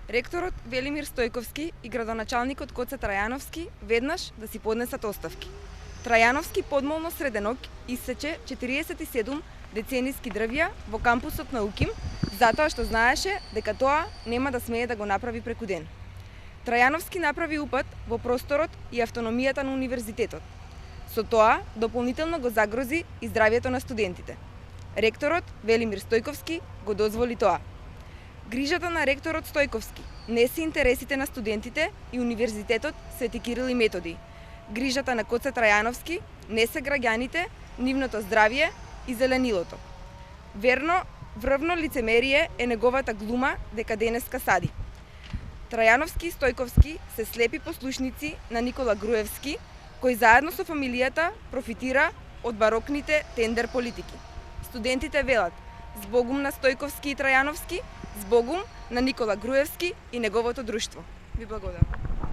Ректорот Велимир Стојковски и градоначалникот Гоце Трајановски веднаш да си поднесат оставки. Трајановски подмолно среде ноќ исече 47 деценијски дрвја во кампусот на УКИМ, затоа што знаеше дека тоа нема да смее да го направи преку ден. Трајановски направи упат во просторот и автономијата на универзитетот. Со тоа дополнително го загрози и здравјето на студентите. Ректорот Велимир Стојковски го дозволи тоа. Грижата на ректорот Стојковски не се интересите на студентите и универзитетот Свети Кирил и Методи. Грижата на Гоце Трајановски не се граѓаните, нивното здравје и зеленилото. Верно, врвно лицемерие е неговата глума дека денеска сади. Трајановски и Стојковски се слепи послушници на Никола Груевски, кој заедно со фамилијата профитира од барокните тендер политики. Студентите велат: збогум на Стојковски и Трајановски, збогум на Никола Груевски и неговото друштво. Ви благодарам.